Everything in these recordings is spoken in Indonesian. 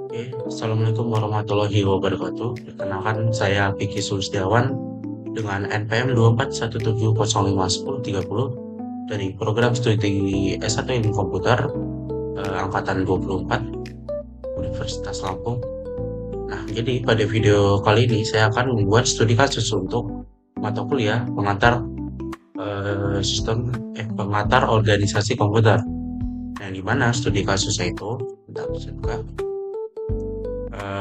Oke, Assalamualaikum warahmatullahi wabarakatuh. Perkenalkan, saya Vicky Sulistiawan dengan NPM 241705130 dari program studi S1 Ilmu Komputer Angkatan 24 Universitas Lampung. Nah, jadi pada video kali ini saya akan membuat studi kasus untuk mata kuliah pengantar organisasi komputer. Nah, di mana studi kasusnya itu, bentar, saya buka.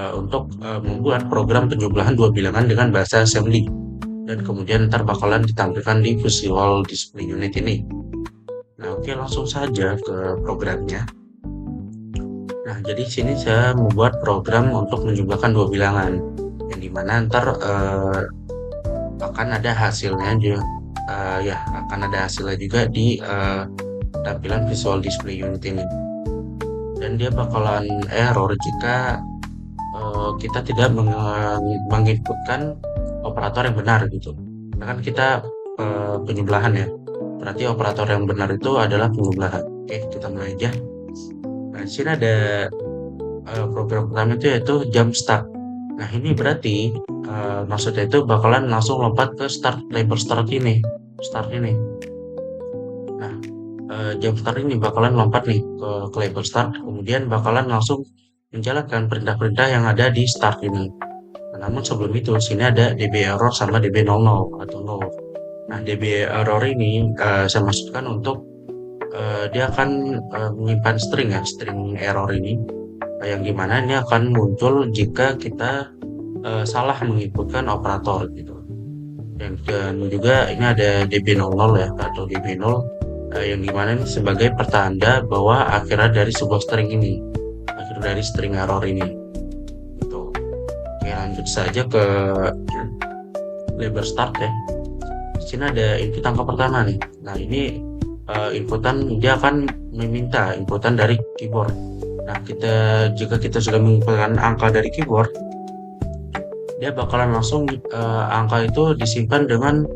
Untuk membuat program penjumlahan dua bilangan dengan bahasa assembly dan kemudian ntar bakalan ditampilkan di Visual Display Unit ini. Nah, oke, langsung saja ke programnya. Nah, jadi sini saya membuat program untuk menjumlahkan dua bilangan yang dimana ntar akan ada hasilnya juga, ya akan ada hasilnya juga di tampilan Visual Display Unit ini. Dan dia bakalan error jika kita tidak menginputkan operator yang benar gitu. Karena kan kita penjumlahan ya. Berarti operator yang benar itu adalah penjumlahan. Oke, kita mulai aja. Nah, di sini ada program pertama itu yaitu jump start. Nah, ini berarti maksudnya itu bakalan langsung lompat ke label start ini. Start ini. Nah, jump start ini bakalan lompat nih ke label start, kemudian bakalan langsung menjalankan perintah-perintah yang ada di start ini. Namun sebelum itu, sini ada DB error sama DB00 atau 0. Nah, DB error ini saya maksudkan untuk dia akan menyimpan string ya, string error ini. Yang dimana ini akan muncul jika kita salah menginputkan operator gitu. Dan juga ini ada DB00 ya, atau DB0 yang dimana ini sebagai pertanda bahwa akhirnya dari sebuah string ini, akhir dari string error ini. Gitu. Oke, lanjut saja ke label start ya. Di sini ada input angka pertama nih. Nah, ini inputan dia akan meminta inputan dari keyboard. Nah, jika kita sudah menginputkan angka dari keyboard, dia bakalan langsung angka itu disimpan dengan,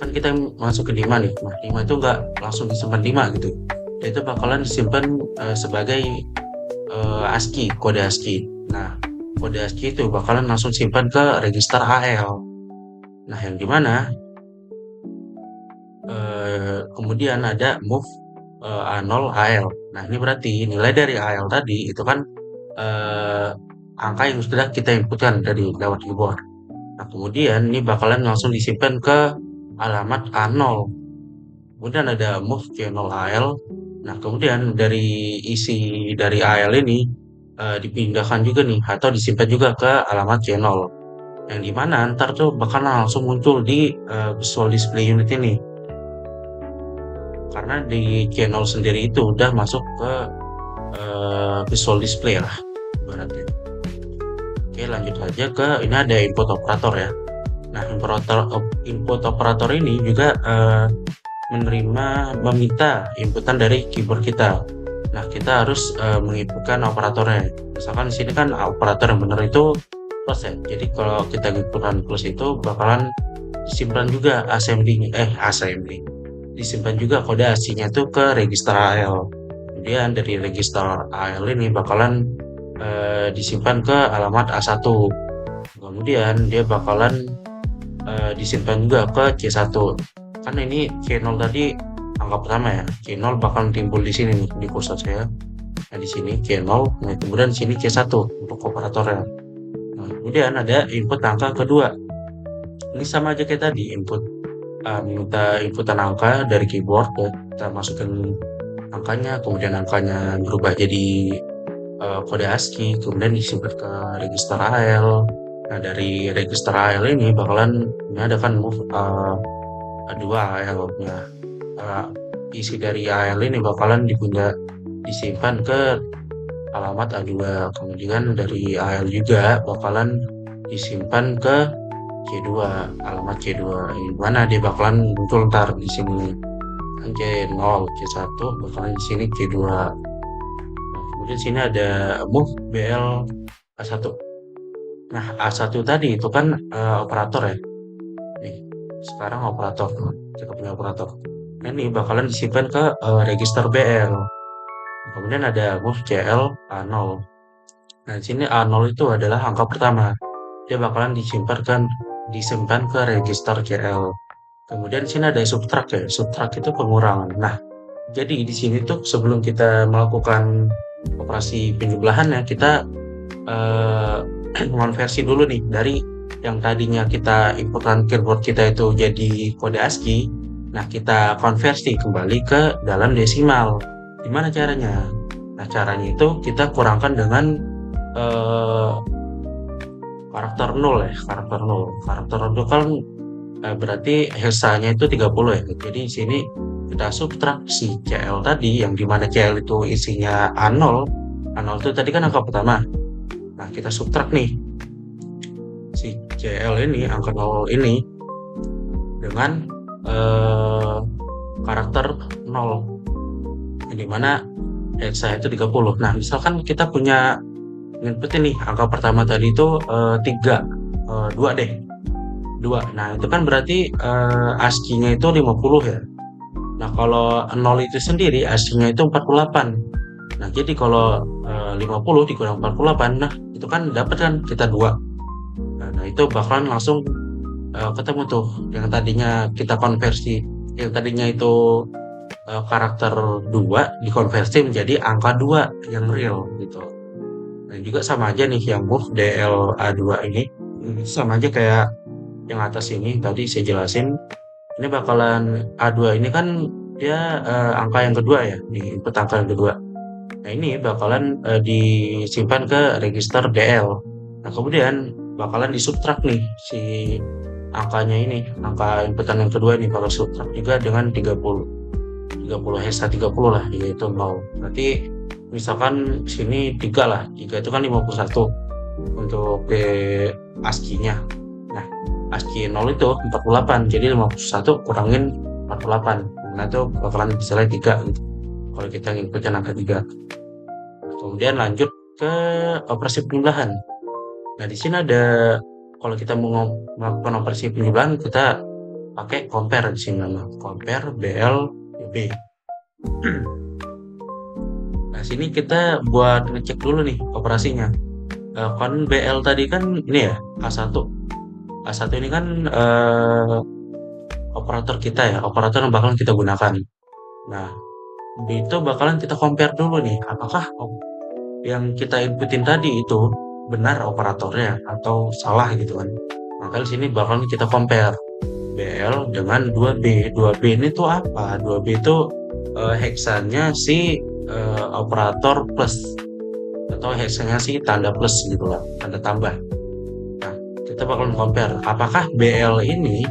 kan kita masuk ke 5 nih. Nah, 5 itu nggak langsung disimpan 5 gitu. Dia itu bakalan disimpan sebagai ASCII, kode ASCII. Nah, kode ASCII itu bakalan langsung simpan ke register AL. Nah, yang dimana kemudian ada move A0 AL. Nah, ini berarti nilai dari AL tadi itu kan eh, angka yang sudah kita inputkan dari lewat keyboard. Nah, kemudian ini bakalan langsung disimpan ke alamat A0. Kemudian ada move C0 AL. Nah, kemudian dari isi dari AL ini dipindahkan juga nih atau disimpan juga ke alamat C0. Yang dimana ntar tuh bakalan langsung muncul di Visual Display Unit ini. Karena di channel sendiri itu udah masuk ke visual display lah ibaratnya. Oke, lanjut aja ke ini ada input operator ya. Nah, input operator ini juga meminta inputan dari keyboard kita. Nah, kita harus menginputkan operatornya. Misalkan di sini kan operator yang benar itu plus ya. Jadi kalau kita inputkan plus itu bakalan disimpan juga assembly, disimpan juga kode ASCII-nya tuh ke register AL. Kemudian dari register AL ini bakalan disimpan ke alamat A1. Kemudian dia bakalan disimpan juga ke C1. Kan ini C0 tadi angka pertama ya. C0 bakalan timbul di sini nih di kursor saya. Nah, di sini C0, nah kemudian di sini C1 untuk operatornya. Nah, kemudian ada input angka kedua. Ini sama aja kayak tadi, minta inputan angka dari keyboard ya. Kita masukin angkanya, kemudian angkanya berubah jadi kode ASCII, kemudian disimpan ke register AL. Nah, dari register AL ini bakalan mengadakan move dua AL. Nah, uh, isi dari AL ini bakalan disimpan ke alamat A2. Kemudian dari AL juga bakalan disimpan ke C2, alamat C2. Di mana dia bakalan muncul ntar di sini. C0, C1 bakalan di sini C2. Nah, kemudian sini ada move BL A1. Nah, A1 tadi itu kan operator ya. Nih, sekarang operator. Kita punya operator. Nah, ini bakalan disimpan ke register BL. Kemudian ada move CL A0. Nah, di sini A0 itu adalah angka pertama. Dia bakalan disimpan ke register CL. Kemudian di sini ada subtract ya. Subtract itu pengurangan. Nah, jadi di sini tuh sebelum kita melakukan operasi penjumlahan ya, kita eh, konversi dulu nih dari yang tadinya kita inputkan keyboard kita itu jadi kode ASCII. Nah, kita konversi kembali ke dalam desimal. Gimana caranya? Nah, caranya itu kita kurangkan dengan eh, karakter 0 ya, karakter 0. Karakter 0 kan berarti hexanya itu 30 ya. Jadi di sini kita subtract si CL tadi yang dimana CL itu isinya A0. A0 itu tadi kan angka pertama. Nah, kita subtract nih si CL ini, angka 0 ini dengan eh, karakter 0 yang dimana hexa itu 30. Nah, misalkan kita punya input ini angka pertama tadi itu 3, 2 deh. 2. Nah, itu kan berarti ASCII-nya itu 50 ya. Nah, kalau 0 itu sendiri ASCII-nya itu 48. Nah, jadi kalau 50 dikurang 48, nah itu kan dapat kan kita 2. Nah, itu bakalan langsung ketemu tuh yang tadinya kita konversi, yang tadinya itu karakter 2 dikonversi menjadi angka 2 yang real gitu. Dan juga sama aja nih yang move DLA2 ini. Sama aja kayak yang atas ini tadi saya jelasin. Ini bakalan A2 ini kan dia angka yang kedua ya, di input angka yang kedua. Nah, ini bakalan disimpan ke register DL. Nah, kemudian bakalan disubtrak nih si angkanya ini, angka inputan yang kedua ini kalau subtrak juga dengan 30. 30 hexa 30 lah, yaitu 0. Berarti misalkan sini 3 lah. 3 itu kan 51 untuk ASCII-nya. Nah, ASCII 0 itu 48. Jadi 51 kurangin 48. Nah, itu bakalan misalnya 3 gitu. Kalau kita ngikutin angka 3. Kemudian lanjut ke operasi penjumlahan. Nah, di sini ada kalau kita mau melakukan operasi penjumlahan kita pakai compare di sini nama. Compare BL B. Nah, sini kita buat ngecek dulu nih operasinya. Kan BL tadi kan ini ya A1. A1 ini kan operator kita ya, operator yang bakalan kita gunakan. Nah, itu bakalan kita compare dulu nih, apakah yang kita inputin tadi itu benar operatornya atau salah gitu kan. Maka di sini bakalan kita compare BL dengan 2B. 2B ini tuh apa? 2B itu hexanya si operator plus atau hexanya si tanda plus gitu lah, tanda tambah. Nah, kita bakalan compare apakah BL ini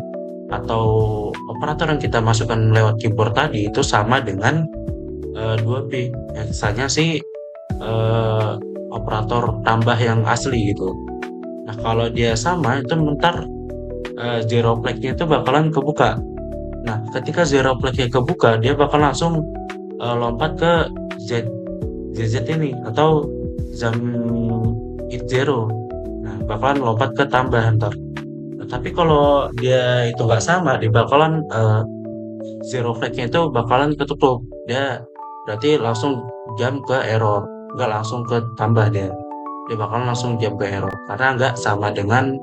atau operator yang kita masukkan lewat keyboard tadi itu sama dengan 2B hexanya si operator tambah yang asli gitu. Nah, kalau dia sama itu bentar zero flag-nya itu bakalan kebuka. Nah, ketika zero flag-nya kebuka, dia bakal langsung lompat ke ZZ ini atau jam it zero. Nah, bakalan lompat ke tambah ntar. Nah, tapi kalau dia itu nggak sama, dia bakalan zero flag-nya itu bakalan ketutup. Dia berarti langsung jump ke error, nggak langsung ke tambah dia. Dia bakalan langsung jump ke error karena nggak sama dengan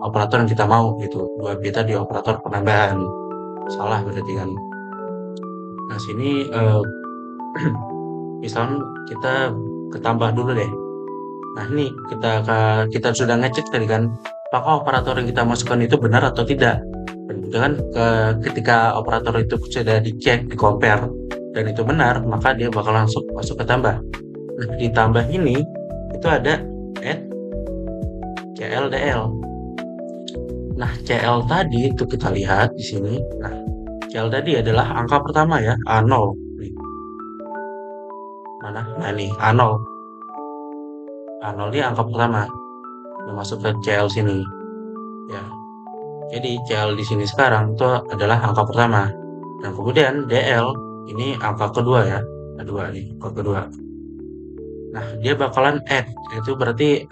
operator yang kita mau gitu. 2B tadi operator penambahan. Salah berarti kan. Nah, sini misalnya kita ketambah dulu deh. Nah, ini kita sudah ngecek tadi kan apakah operator yang kita masukkan itu benar atau tidak. Dan ketika operator itu sudah dicek, di compare dan itu benar, maka dia bakal langsung masuk ke tambah. Nah, di tambah ini itu ada add CLDL. Nah, CL tadi itu kita lihat di sini. Nah, CL tadi adalah angka pertama ya, A0. Nih. Mana? Nah, ini A0. A0 ini angka pertama. Yang masuk ke CL sini. Ya. Jadi CL di sini sekarang itu adalah angka pertama. Dan kemudian DL ini angka kedua ya. Kedua nih, angka kedua. Nah, dia bakalan add. Itu berarti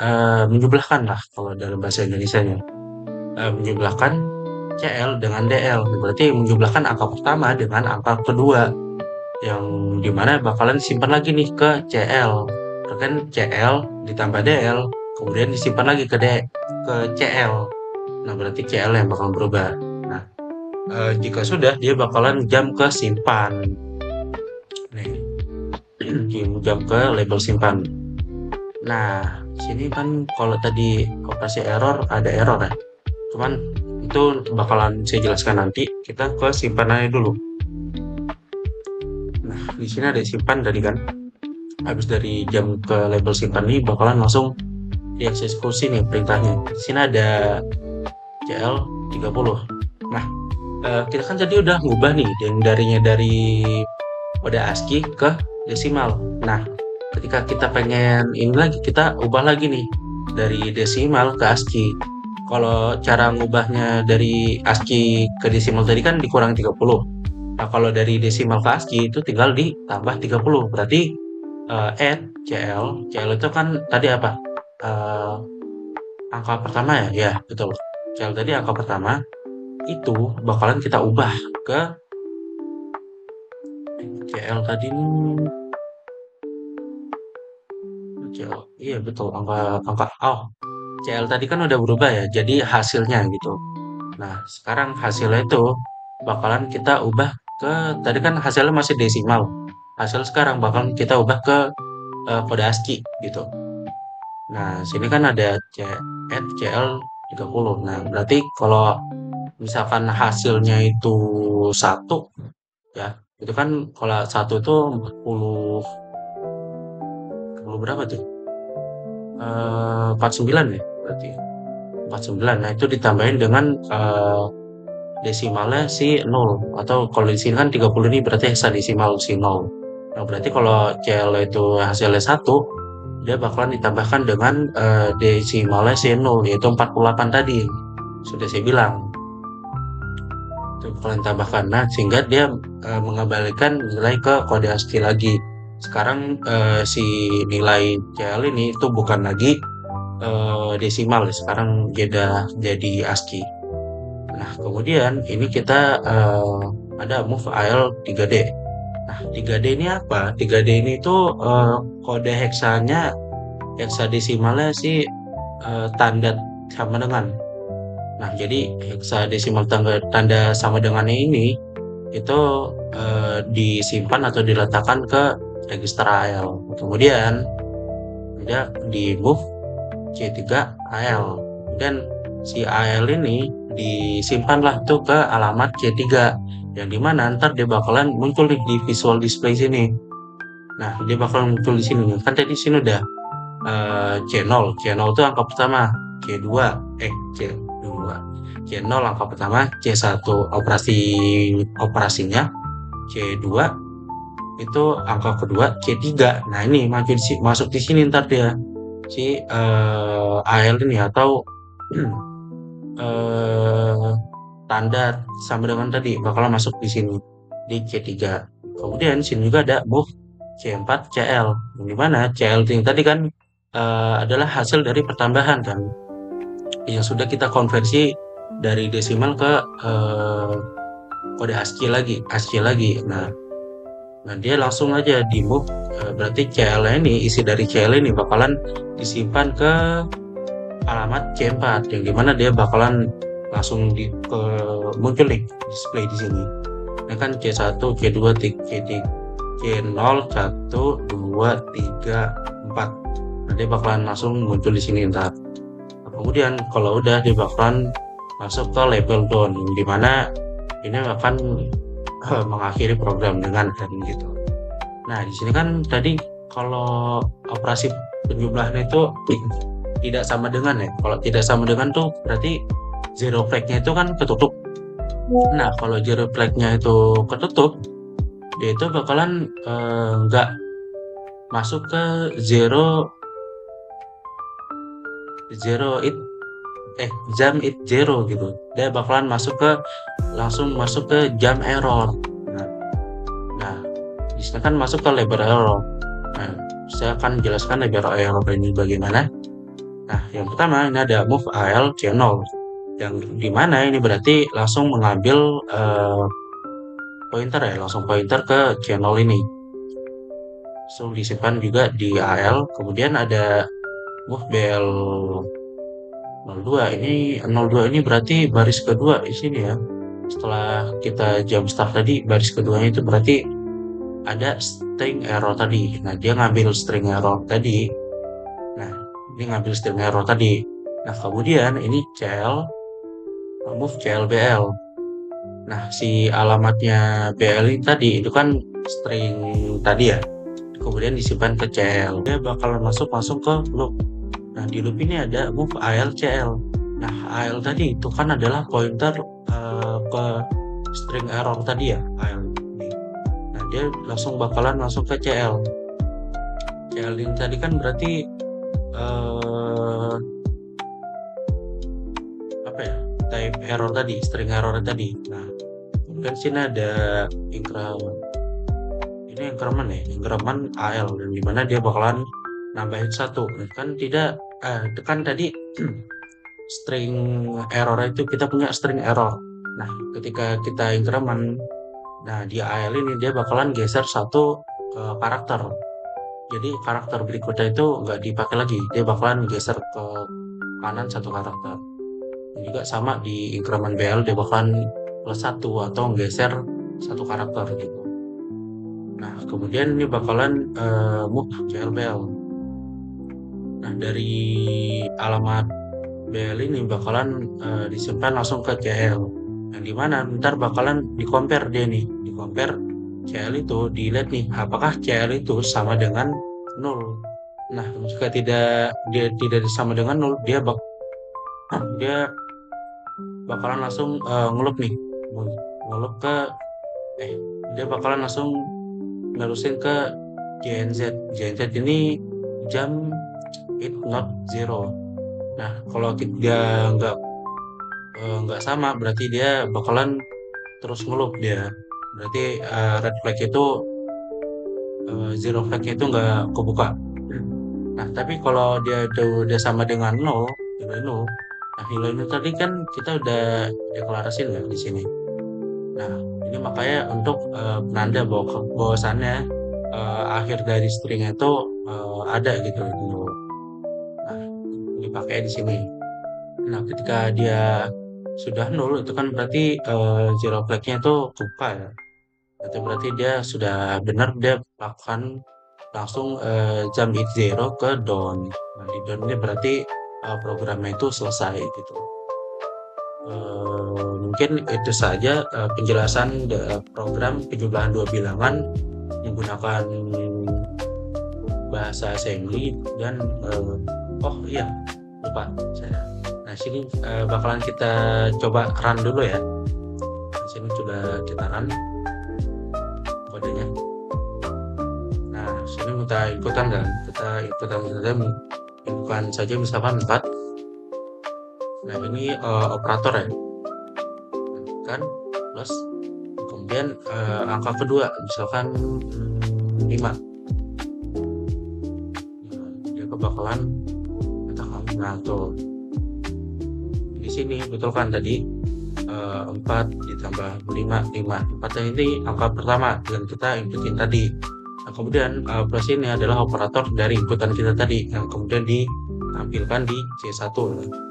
menjumlahkan lah kalau dalam bahasa Indonesianya. Menjumlahkan CL dengan DL. Berarti menjumlahkan angka pertama dengan angka kedua. Yang dimana bakalan simpan lagi nih ke CL. kan CL ditambah DL, kemudian disimpan lagi ke CL. Nah, berarti CL yang bakal berubah. Nah, jika sudah, dia bakalan jam ke simpan. Nih, jam ke label simpan. Nah, sini kan kalau tadi operasi error ada error ya. Cuman itu bakalan saya jelaskan nanti. Kita ke simpanannya dulu. Nah, di sini ada simpan tadi kan. Habis dari jam ke label simpan ini bakalan langsung dieksekusi nih perintahnya. Di sini ada CL 30. Nah, kita kan tadi udah ngubah nih yang dari kode ASCII ke desimal. Nah, ketika kita pengen ini lagi, kita ubah lagi nih dari desimal ke ASCII. Kalau cara ngubahnya dari ASCII ke desimal tadi kan dikurang 30. Nah, kalau dari desimal ke ASCII itu tinggal ditambah 30. Berarti add CL itu kan tadi apa? Eh, angka pertama ya? Ya, betul. CL tadi angka pertama itu bakalan kita ubah ke CL tadi nih. CL, iya betul angka angka oh CL tadi kan udah berubah ya, jadi hasilnya gitu. Nah, sekarang hasilnya itu bakalan kita ubah ke tadi kan hasilnya masih desimal. Hasil sekarang bakalan kita ubah ke kode ASCII gitu. Nah, sini kan ada add CL 30. Nah, berarti kalau misalkan hasilnya itu satu ya, itu kan kalau satu itu 40 berapa tuh? 49 ya berarti. 49. Nah, itu ditambahin dengan desimalnya si 0 atau kalau di sini kan 30 ini berarti hexadesimal si 0. Nah, berarti kalau CL itu hasilnya 1, dia bakalan ditambahkan dengan desimalnya si 0 yaitu 48 tadi. Sudah saya bilang. Itu bakalan ditambahkan. Nah, sehingga dia mengembalikan nilai ke kode ASCII lagi. Sekarang si nilai CL ini itu bukan lagi desimal, sekarang jadi ASCII. Nah, kemudian ini kita ada move AL 3D. Nah, 3D ini apa? 3D ini itu kode heksanya, heksadesimalnya sih tanda sama dengan. Nah, jadi heksadesimal tanda sama dengannya ini itu disimpan atau diletakkan ke register AL. Kemudian ada di move C3 AL. Dan si AL ini disimpanlah tuh ke alamat C3 yang dimana ntar dia bakalan muncul di visual display sini. Nah, dia bakalan muncul di sini. Kan tadi sini udah C0. C0 itu angka pertama. C2 C2. C0 angka pertama, C1 operasinya, C2 itu angka kedua, C3. Nah, ini masuk di sini ntar dia si AL ini atau tanda sama dengan tadi bakalan masuk di sini di C3. Kemudian sini juga ada move C4 CL. Yang dimana CL ini tadi kan adalah hasil dari pertambahan kan yang sudah kita konversi dari desimal ke kode ASCII lagi. Nah, dia langsung aja di move berarti CL ini isi dari CL ini bakalan disimpan ke alamat C4 yang dimana dia bakalan langsung muncul nih display di sini. Ini kan C1, C2, C3, C0, 1, 2, 3, 4. Nah, dia bakalan langsung muncul di sini ntar. Nah, kemudian kalau udah dia bakalan masuk ke label down yang dimana ini akan mengakhiri program dengan gitu. Nah, di sini kan tadi kalau operasi penjumlahan itu tidak sama dengan ya. Kalau tidak sama dengan tuh berarti zero flag-nya itu kan ketutup. Nah, kalau zero flag-nya itu ketutup, dia itu bakalan nggak masuk ke jam it zero gitu. Dia bakalan langsung masuk ke jam error. Nah, di sini kan masuk ke label error. Nah, saya akan jelaskan label error ini bagaimana. Nah, yang pertama ini ada move AL C0 yang dimana ini berarti langsung mengambil pointer ya, langsung pointer ke channel ini. langsung disimpan juga di AL. Kemudian ada move BL02. Ini 02 ini berarti baris kedua di sini ya. Setelah kita jump start tadi, baris keduanya itu berarti ada string error tadi. Nah, dia ngambil string error tadi. Nah, ini ngambil string error tadi. Nah, kemudian ini CL, move CLBL. Nah, si alamatnya BL ini tadi itu kan string tadi ya. Kemudian disimpan ke CL. Dia bakalan masuk langsung ke loop. Nah, di loop ini ada move ALCL. Nah, AL tadi itu kan adalah pointer ke string error tadi ya, AL ini. Nah, dia bakalan langsung ke CL. CL ini tadi kan berarti eh, apa ya? Type error tadi, string error tadi. Nah, kemudian sini ada increment ya, increment AL, dan dimana dia bakalan nambahin satu. Kan tidak, kan tadi string error itu kita punya string error. Nah, ketika kita increment, nah di AL ini dia bakalan geser satu karakter. Jadi karakter berikutnya itu nggak dipakai lagi, dia bakalan geser ke kanan satu karakter. Dan juga sama di increment BL dia bakalan plus satu atau geser satu karakter gitu. Nah, kemudian ini bakalan move CLBL. Nah, dari alamat BL ini bakalan disimpan langsung ke CL. Yang dimana ntar bakalan di-compare dia nih. Di-compare CL itu, dilihat nih, apakah CL itu sama dengan 0. Nah, jika dia tidak sama dengan 0, dia bakalan langsung ngelup nih. Ngelup ke dia bakalan langsung nerusin ke JNZ. JNZ ini jam 8.0. Nah, kalau dia nggak sama, berarti dia bakalan terus ngelup dia. Berarti red flag itu zero flag itu nggak kebuka. Nah, tapi kalau dia udah sama dengan 0, nilai 0. Nah, nilai 0 tadi kan kita udah deklarasin ya di sini. Nah, ini makanya untuk penanda bahwasannya akhir dari string itu ada gitu. Nah, dipakai di sini. Nah, ketika dia sudah 0 itu kan berarti zero flag-nya itu kebuka ya. Itu berarti dia sudah benar, dia akan langsung jump it zero ke down. Nah, di down ini berarti programnya itu selesai gitu. Mungkin itu saja penjelasan program penjumlahan dua bilangan menggunakan bahasa assembly dan oh iya, lupa saya. Nah, sini bakalan kita coba run dulu ya. Di sini sudah kita run kodenya. Nah, sini minta ikutan kan? Kita ikutan saja, inputkan saja misalkan 4. Nah, ini operator ya. Kan plus kemudian angka kedua misalkan 5. Nah, dia bakalan nah tuh di sini betul kan tadi 4 ditambah 5 4 ini angka pertama yang kita inputin tadi. Nah, kemudian plus ini adalah operator dari inputan kita tadi yang kemudian ditampilkan di C1,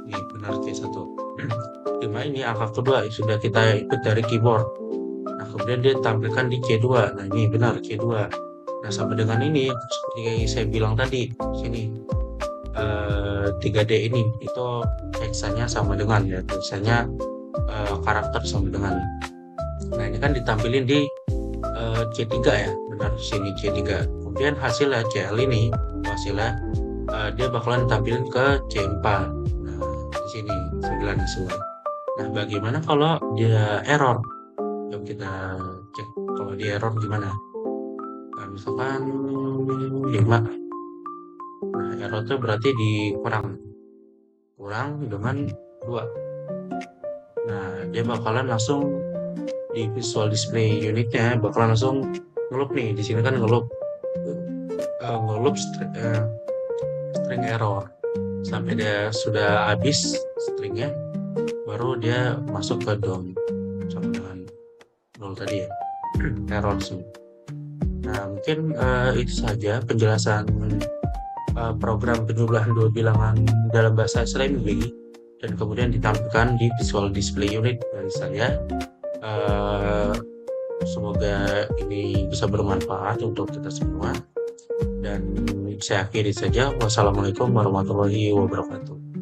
di benar C1. 5 ini angka kedua yang sudah kita input dari keyboard. Nah, kemudian dia tampilkan di C2. Nah, ini benar C2. Nah, sama dengan ini seperti saya bilang tadi sini 3D ini itu hexanya sama dengan ya, tulisannya karakter sama dengan. Nah, ini kan ditampilin di C3 ya, benar sini C3. Kemudian hasilnya CL ini hasilnya dia bakalan tampilin ke C4. Nah, di sini 9 semua. Nah, bagaimana kalau dia error? Yuk kita cek kalau dia error gimana. Nah, misalkan 5. Nah, error itu berarti kurang dengan 2. Nah, dia bakalan langsung di visual display unitnya bakalan langsung ngeloop nih. Di sini kan ngeloop string error sampai dia sudah habis stringnya, baru dia masuk ke down sama dengan 0 tadi ya. Error semua. Nah, mungkin itu saja penjelasan program penjumlahan dua bilangan dalam bahasa Assembly dan kemudian ditampilkan di Visual Display Unit dari saya. Eh, Semoga ini bisa bermanfaat untuk kita semua dan saya akhiri saja. Wassalamualaikum warahmatullahi wabarakatuh.